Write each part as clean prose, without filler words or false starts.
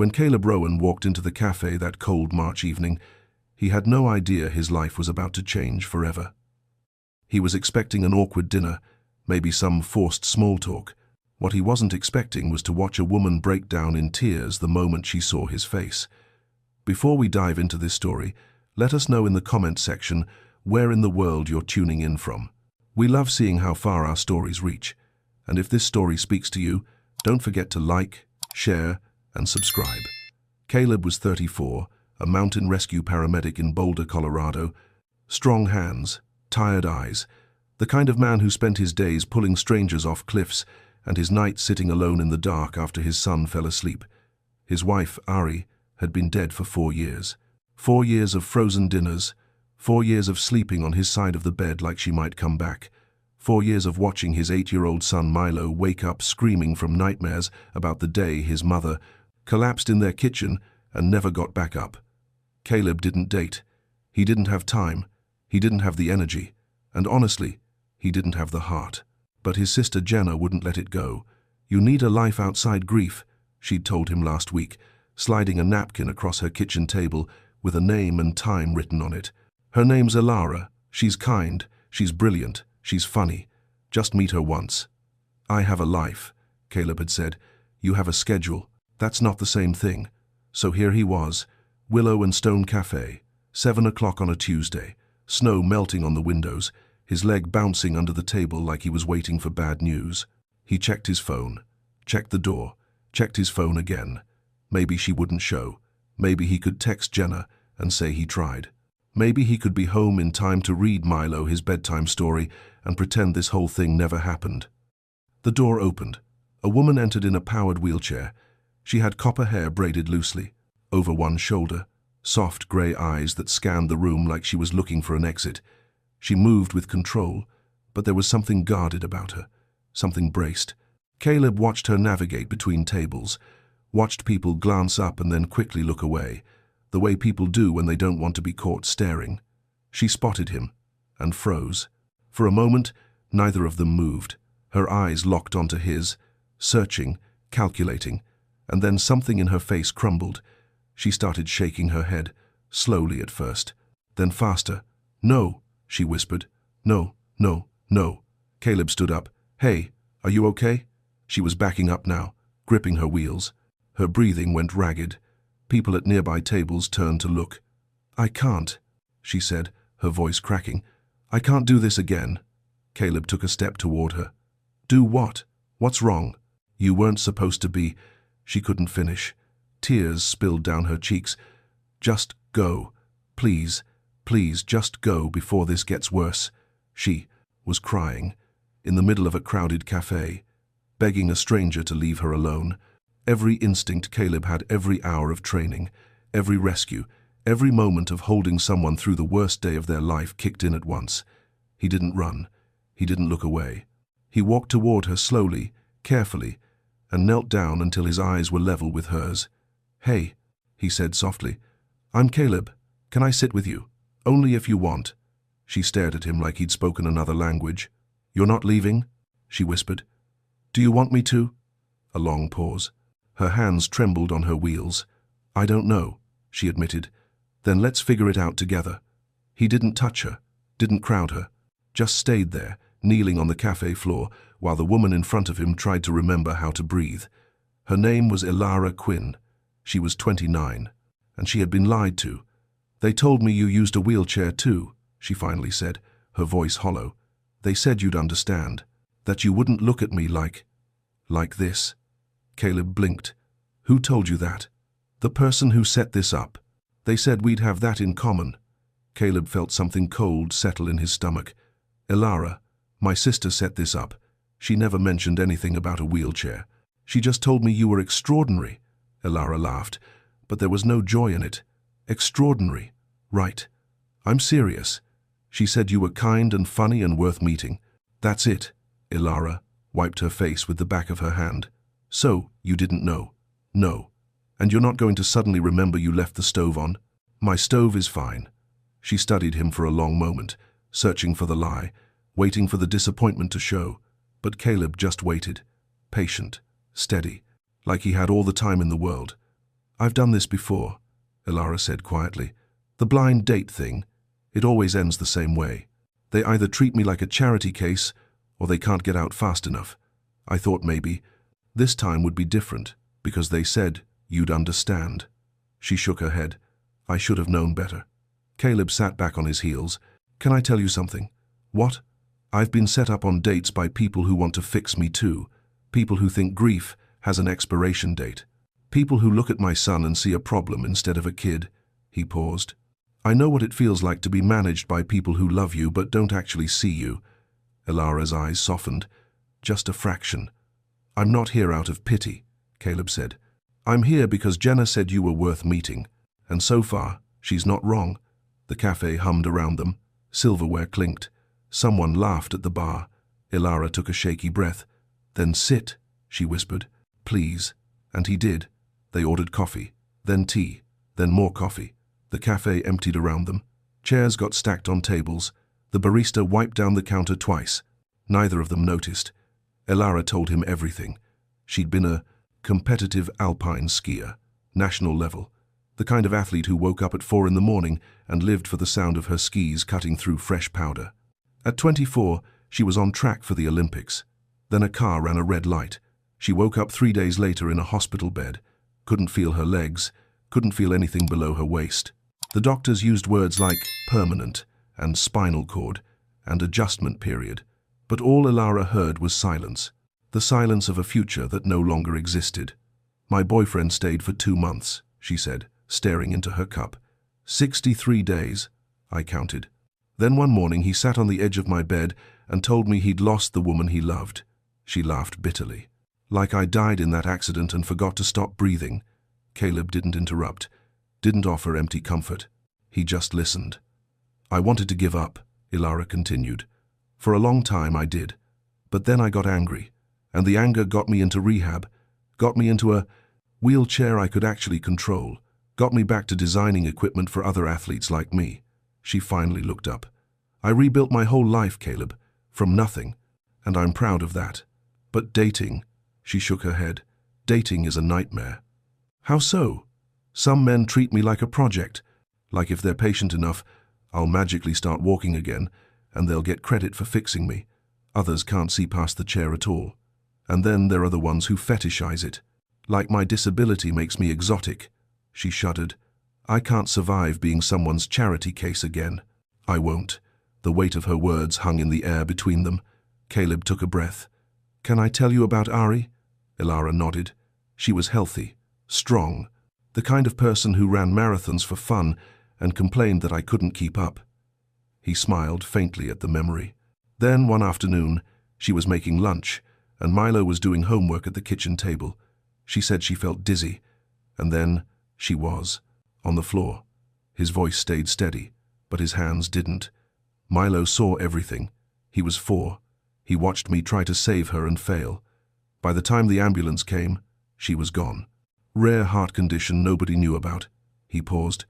When Caleb Rowan walked into the café that cold March evening, he had no idea his life was about to change forever. He was expecting an awkward dinner, maybe some forced small talk. What he wasn't expecting was to watch a woman break down in tears the moment she saw his face. Before we dive into this story, let us know in the comments section where in the world you're tuning in from. We love seeing how far our stories reach. And if this story speaks to you, don't forget to like, share, and subscribe. Caleb was 34, a mountain rescue paramedic in Boulder, Colorado. Strong hands, tired eyes, the kind of man who spent his days pulling strangers off cliffs and his nights sitting alone in the dark after his son fell asleep. His wife, Ari, had been dead for 4 years. 4 years of frozen dinners, 4 years of sleeping on his side of the bed like she might come back. 4 years of watching his 8-year-old son Milo wake up screaming from nightmares about the day his mother collapsed in their kitchen and never got back up. Caleb didn't date. He didn't have time. He didn't have the energy. And honestly, he didn't have the heart. But his sister Jenna wouldn't let it go. "You need a life outside grief," she'd told him last week, sliding a napkin across her kitchen table with a name and time written on it. "Her name's Elara. She's kind. She's brilliant. She's funny. Just meet her once." "I have a life," Caleb had said. "You have a schedule. That's not the same thing." So here he was, Willow and Stone Cafe, 7 o'clock on a Tuesday, snow melting on the windows, his leg bouncing under the table like he was waiting for bad news. He checked his phone, checked the door, checked his phone again. Maybe she wouldn't show. Maybe he could text Jenna and say he tried. Maybe he could be home in time to read Milo his bedtime story and pretend this whole thing never happened. The door opened. A woman entered in a powered wheelchair. She had copper hair braided loosely, over one shoulder, soft grey eyes that scanned the room like she was looking for an exit. She moved with control, but there was something guarded about her, something braced. Caleb watched her navigate between tables, watched people glance up and then quickly look away, the way people do when they don't want to be caught staring. She spotted him and froze. For a moment, neither of them moved. Her eyes locked onto his, searching, calculating, and then something in her face crumbled. She started shaking her head, slowly at first, then faster. "No," she whispered. "No, no, no." Caleb stood up. "Hey, are you okay?" She was backing up now, gripping her wheels. Her breathing went ragged. People at nearby tables turned to look. "I can't," she said, her voice cracking. "I can't do this again." Caleb took a step toward her. "Do what? What's wrong?" "You weren't supposed to be..." She couldn't finish. Tears spilled down her cheeks. "Just go. Please, please, just go before this gets worse." She was crying, in the middle of a crowded cafe, begging a stranger to leave her alone. Every instinct Caleb had, every hour of training, every rescue, every moment of holding someone through the worst day of their life kicked in at once. He didn't run. He didn't look away. He walked toward her slowly, carefully, and knelt down until his eyes were level with hers. "Hey," he said softly. "I'm Caleb. Can I sit with you? Only if you want." She stared at him like he'd spoken another language. "You're not leaving?" she whispered. "Do you want me to?" A long pause. Her hands trembled on her wheels. "I don't know," she admitted. "Then let's figure it out together." He didn't touch her, didn't crowd her, just stayed there, kneeling on the cafe floor, while the woman in front of him tried to remember how to breathe. Her name was Elara Quinn. She was 29, and she had been lied to. "They told me you used a wheelchair too," she finally said, her voice hollow. "They said you'd understand, that you wouldn't look at me like this." Caleb blinked. "Who told you that?" "The person who set this up. They said we'd have that in common." Caleb felt something cold settle in his stomach. "Elara, my sister set this up. She never mentioned anything about a wheelchair. She just told me you were extraordinary." Elara laughed, but there was no joy in it. "Extraordinary, right. I'm serious. She said you were kind and funny and worth meeting. That's it." Elara wiped her face with the back of her hand. "So, you didn't know?" "No. And you're not going to suddenly remember you left the stove on?" "My stove is fine." She studied him for a long moment, searching for the lie, waiting for the disappointment to show. But Caleb just waited, patient, steady, like he had all the time in the world. I've done this before, Elara said quietly. The blind date thing. It always ends the same way. They either treat me like a charity case, or they can't get out fast enough. I thought maybe this time would be different, because they said you'd understand. She shook her head. I should have known better. Caleb sat back on his heels. Can I tell you something? What? I've been set up on dates by people who want to fix me too. People who think grief has an expiration date. People who look at my son and see a problem instead of a kid. He paused. I know what it feels like to be managed by people who love you but don't actually see you. Elara's eyes softened. Just a fraction. I'm not here out of pity, Caleb said. I'm here because Jenna said you were worth meeting. And so far, she's not wrong. The cafe hummed around them. Silverware clinked. Someone laughed at the bar. Elara took a shaky breath. Then sit, she whispered. Please. And he did. They ordered coffee, then tea, then more coffee. The cafe emptied around them. Chairs got stacked on tables. The barista wiped down the counter twice. Neither of them noticed. Elara told him everything. She'd been a competitive alpine skier, national level, the kind of athlete who woke up at 4 in the morning and lived for the sound of her skis cutting through fresh powder. At 24, she was on track for the Olympics. Then a car ran a red light. She woke up 3 days later in a hospital bed, couldn't feel her legs, couldn't feel anything below her waist. The doctors used words like permanent and spinal cord and adjustment period, but all Elara heard was silence, the silence of a future that no longer existed. My boyfriend stayed for 2 months, she said, staring into her cup. 63 days, I counted. Then one morning he sat on the edge of my bed and told me he'd lost the woman he loved. She laughed bitterly. Like I died in that accident and forgot to stop breathing. Caleb didn't interrupt, didn't offer empty comfort. He just listened. I wanted to give up, Elara continued. For a long time I did. But then I got angry, and the anger got me into rehab, got me into a wheelchair I could actually control, got me back to designing equipment for other athletes like me. She finally looked up. I rebuilt my whole life, Caleb, from nothing, and I'm proud of that. But dating, she shook her head, dating is a nightmare. How so? Some men treat me like a project, like if they're patient enough, I'll magically start walking again, and they'll get credit for fixing me. Others can't see past the chair at all. And then there are the ones who fetishize it. Like my disability makes me exotic. She shuddered. I can't survive being someone's charity case again. I won't. The weight of her words hung in the air between them. Caleb took a breath. Can I tell you about Ari? Elara nodded. She was healthy, strong, the kind of person who ran marathons for fun and complained that I couldn't keep up. He smiled faintly at the memory. Then one afternoon, she was making lunch, and Milo was doing homework at the kitchen table. She said she felt dizzy, and then she was, on the floor. His voice stayed steady, but his hands didn't. Milo saw everything. He was 4. He watched me try to save her and fail. By the time the ambulance came, she was gone. Rare heart condition nobody knew about. He paused.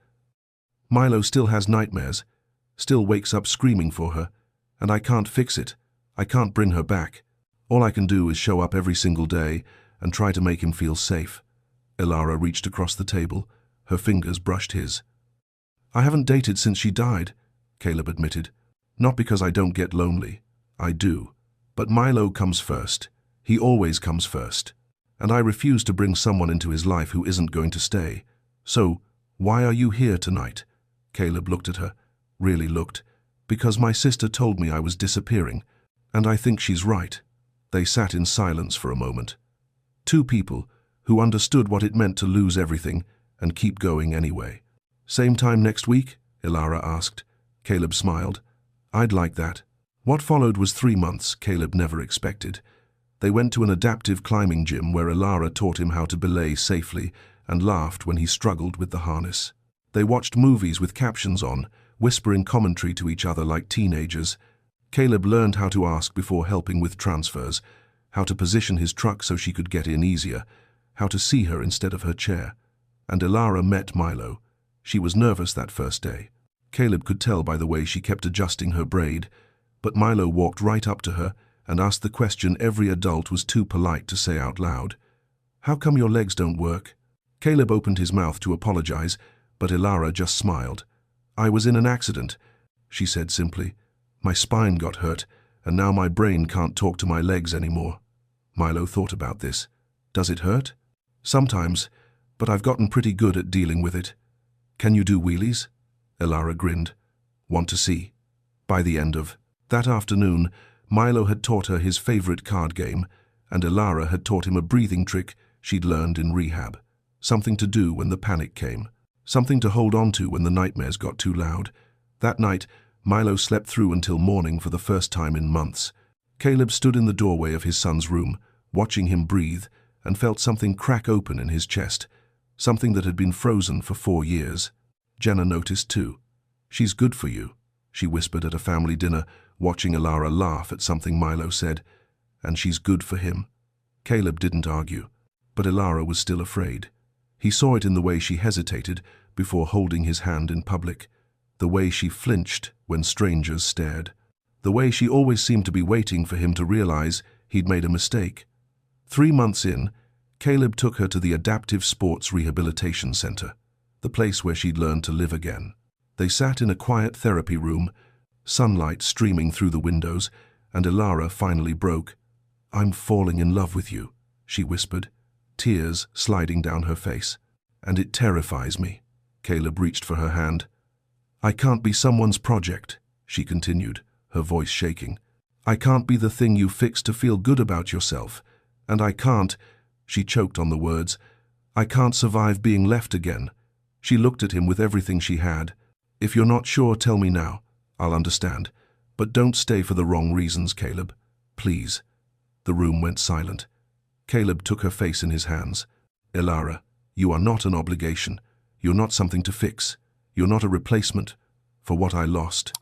Milo still has nightmares, still wakes up screaming for her, and I can't fix it. I can't bring her back. All I can do is show up every single day and try to make him feel safe. Elara reached across the table. Her fingers brushed his. I haven't dated since she died, Caleb admitted. Not because I don't get lonely. I do. But Milo comes first. He always comes first. And I refuse to bring someone into his life who isn't going to stay. So, why are you here tonight? Caleb looked at her. Really looked. Because my sister told me I was disappearing. And I think she's right. They sat in silence for a moment. 2 people who understood what it meant to lose everything and keep going anyway. Same time next week? Elara asked. Caleb smiled. I'd like that. What followed was 3 months Caleb never expected. They went to an adaptive climbing gym where Elara taught him how to belay safely and laughed when he struggled with the harness. They watched movies with captions on, whispering commentary to each other like teenagers. Caleb learned how to ask before helping with transfers, how to position his truck so she could get in easier, how to see her instead of her chair. And Elara met Milo. She was nervous that first day. Caleb could tell by the way she kept adjusting her braid, but Milo walked right up to her and asked the question every adult was too polite to say out loud. How come your legs don't work? Caleb opened his mouth to apologize, but Ilara just smiled. "I was in an accident," she said simply. "My spine got hurt, and now my brain can't talk to my legs anymore." Milo thought about this. "Does it hurt?" "Sometimes, but I've gotten pretty good at dealing with it." "Can you do wheelies?" Ilara grinned. "Want to see?" By the end of that afternoon, Milo had taught her his favorite card game, and Ilara had taught him a breathing trick she'd learned in rehab. Something to do when the panic came. Something to hold on to when the nightmares got too loud. That night, Milo slept through until morning for the first time in months. Caleb stood in the doorway of his son's room, watching him breathe, and felt something crack open in his chest, something that had been frozen for 4 years. Jenna noticed too. "She's good for you," she whispered at a family dinner, watching Ilara laugh at something Milo said. "And she's good for him." Caleb didn't argue, but Ilara was still afraid. He saw it in the way she hesitated before holding his hand in public, the way she flinched when strangers stared, the way she always seemed to be waiting for him to realize he'd made a mistake. 3 months in, Caleb took her to the Adaptive Sports Rehabilitation Center, the place where she'd learned to live again. They sat in a quiet therapy room, sunlight streaming through the windows, and Ilara finally broke. "I'm falling in love with you," she whispered, tears sliding down her face. "And it terrifies me." Caleb reached for her hand. "I can't be someone's project," she continued, her voice shaking. "I can't be the thing you fix to feel good about yourself. And I can't," she choked on the words, "I can't survive being left again." She looked at him with everything she had. "If you're not sure, tell me now. I'll understand. But don't stay for the wrong reasons, Caleb. Please." The room went silent. Caleb took her face in his hands. "Ilara, you are not an obligation. You're not something to fix. You're not a replacement for what I lost."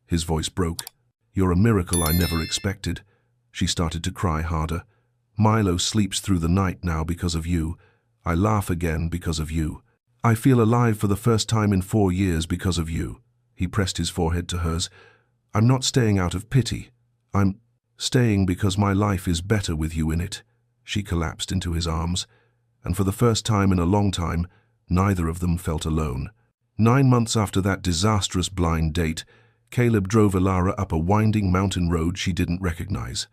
His voice broke. "You're a miracle I never expected." She started to cry harder. "Milo sleeps through the night now because of you. I laugh again because of you. I feel alive for the first time in 4 years because of you." He pressed his forehead to hers. "I'm not staying out of pity. I'm staying because my life is better with you in it." She collapsed into his arms, and for the first time in a long time, neither of them felt alone. 9 months after that disastrous blind date, Caleb drove Ilara up a winding mountain road she didn't recognize.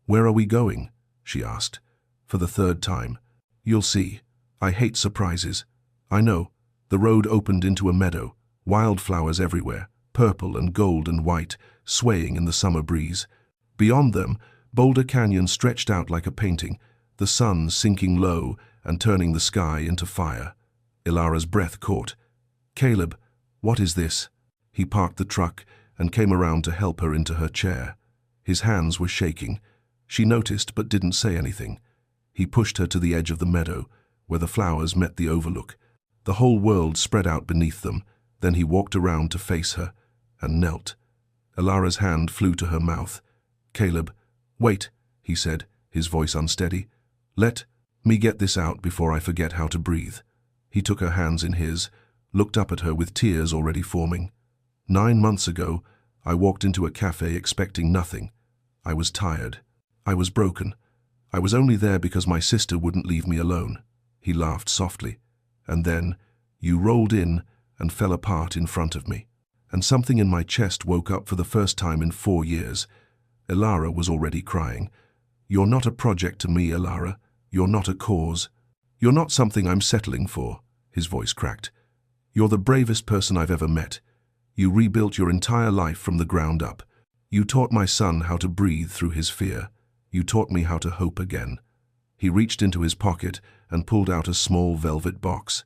"Where are we going?" she asked, for the 3rd time. "You'll see. I hate surprises." "I know." The road opened into a meadow, wildflowers everywhere, purple and gold and white, swaying in the summer breeze. Beyond them, Boulder Canyon stretched out like a painting, the sun sinking low and turning the sky into fire. Ilara's breath caught. "Caleb, what is this?" He parked the truck and came around to help her into her chair. His hands were shaking. She noticed but didn't say anything. He pushed her to the edge of the meadow, where the flowers met the overlook. The whole world spread out beneath them. Then he walked around to face her and knelt. Ilara's hand flew to her mouth. "Caleb, wait," he said, his voice unsteady. "Let me get this out before I forget how to breathe." He took her hands in his, looked up at her with tears already forming. 9 months ago, I walked into a café expecting nothing. I was tired. I was broken. I was only there because my sister wouldn't leave me alone. He laughed softly. "And then, you rolled in and fell apart in front of me. And something in my chest woke up for the first time in 4 years. Ilara was already crying. "You're not a project to me, Ilara. You're not a cause. You're not something I'm settling for." His voice cracked. "You're the bravest person I've ever met. You rebuilt your entire life from the ground up. You taught my son how to breathe through his fear. You taught me how to hope again." He reached into his pocket and pulled out a small velvet box.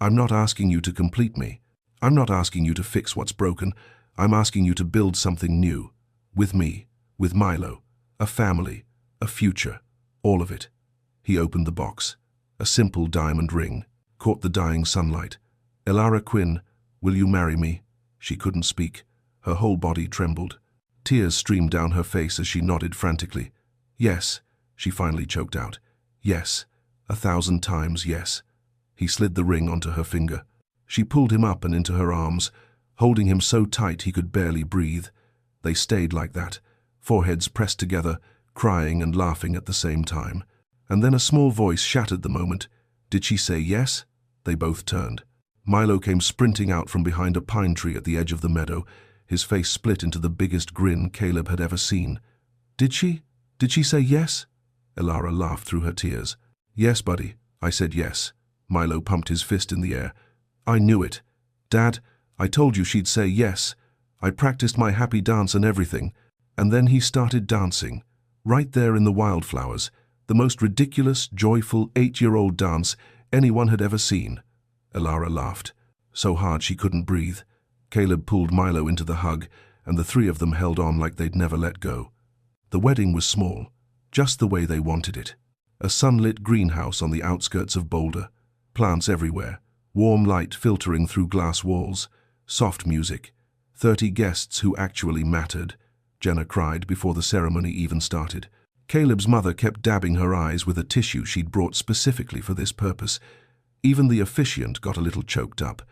"I'm not asking you to complete me. I'm not asking you to fix what's broken. I'm asking you to build something new. With me, with Milo, a family, a future, all of it." He opened the box. A simple diamond ring caught the dying sunlight. "Ilara Quinn, will you marry me?" She couldn't speak. Her whole body trembled. Tears streamed down her face as she nodded frantically. "Yes," she finally choked out. "Yes, 1,000 times yes." He slid the ring onto her finger. She pulled him up and into her arms, holding him so tight he could barely breathe. They stayed like that, foreheads pressed together, crying and laughing at the same time. And then a small voice shattered the moment. Did she say yes? They both turned. Milo came sprinting out from behind a pine tree at the edge of the meadow, his face split into the biggest grin Caleb had ever seen. Did she? Did she say yes? Elara laughed through her tears. Yes, buddy, I said yes. Milo pumped his fist in the air. I knew it. Dad, I told you she'd say yes. I practiced my happy dance and everything. And then he started dancing. Right there in the wildflowers. The most ridiculous, joyful 8-year-old dance anyone had ever seen. Elara laughed, so hard she couldn't breathe. Caleb pulled Milo into the hug, and the three of them held on like they'd never let go. The wedding was small, just the way they wanted it. A sunlit greenhouse on the outskirts of Boulder. Plants everywhere, warm light filtering through glass walls, soft music. 30 guests who actually mattered, Jenna cried before the ceremony even started. Caleb's mother kept dabbing her eyes with a tissue she'd brought specifically for this purpose. Even the officiant got a little choked up.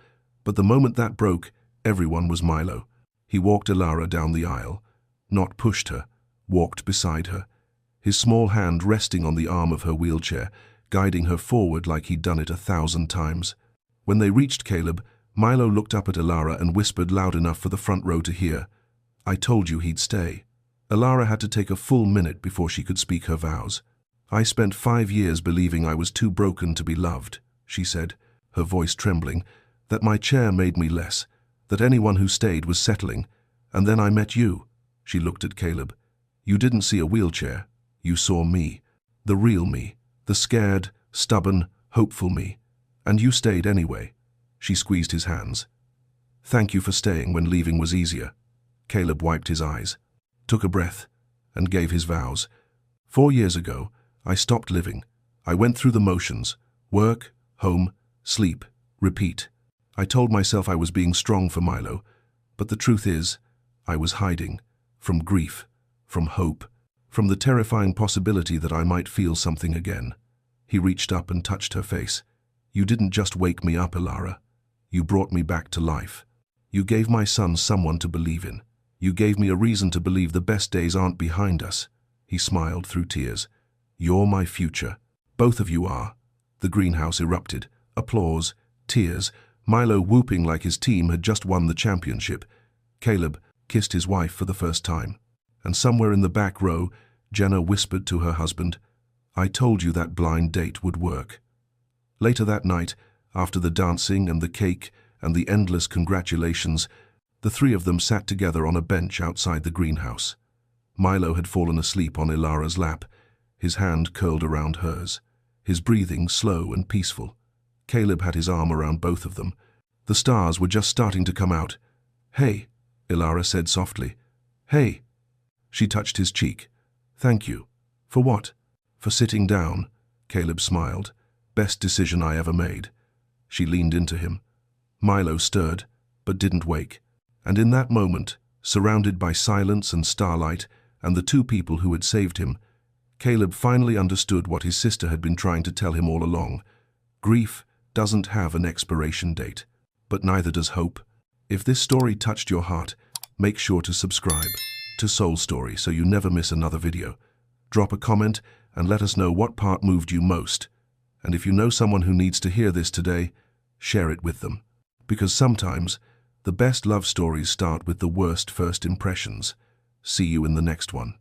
But the moment that broke, everyone was Milo. He walked Elara down the aisle, not pushed her, walked beside her, his small hand resting on the arm of her wheelchair, guiding her forward like he'd done it 1,000 times. When they reached Caleb, Milo looked up at Elara and whispered loud enough for the front row to hear, I told you he'd stay. Elara had to take a full minute before she could speak her vows. I spent 5 years believing I was too broken to be loved, she said, her voice trembling, that my chair made me less, that anyone who stayed was settling, and then I met you. She looked at Caleb. You didn't see a wheelchair. You saw me, the real me, the scared, stubborn, hopeful me. And you stayed anyway. She squeezed his hands. Thank you for staying when leaving was easier. Caleb wiped his eyes, took a breath, and gave his vows. 4 years ago, I stopped living. I went through the motions. Work, home, sleep, repeat. I told myself I was being strong for Milo, but the truth is, I was hiding. From grief, from hope, from the terrifying possibility that I might feel something again. He reached up and touched her face. You didn't just wake me up, Elara. You brought me back to life. You gave my son someone to believe in. You gave me a reason to believe the best days aren't behind us. He smiled through tears. You're my future. Both of you are. The greenhouse erupted. Applause, tears, Milo whooping like his team had just won the championship. Caleb kissed his wife for the first time. And somewhere in the back row, Jenna whispered to her husband, I told you that blind date would work. Later that night, after the dancing and the cake and the endless congratulations, the three of them sat together on a bench outside the greenhouse. Milo had fallen asleep on Elara's lap, his hand curled around hers, his breathing slow and peaceful. Caleb had his arm around both of them. The stars were just starting to come out. Hey, Elara said softly. Hey. She touched his cheek. Thank you. For what? For sitting down. Caleb smiled. Best decision I ever made. She leaned into him. Milo stirred, but didn't wake. And in that moment, surrounded by silence and starlight, and the two people who had saved him, Caleb finally understood what his sister had been trying to tell him all along. Grief doesn't have an expiration date, but neither does hope. If this story touched your heart, make sure to subscribe to Soul Story so you never miss another video. Drop a comment and let us know what part moved you most. And if you know someone who needs to hear this today, share it with them. Because sometimes, the best love stories start with the worst first impressions. See you in the next one.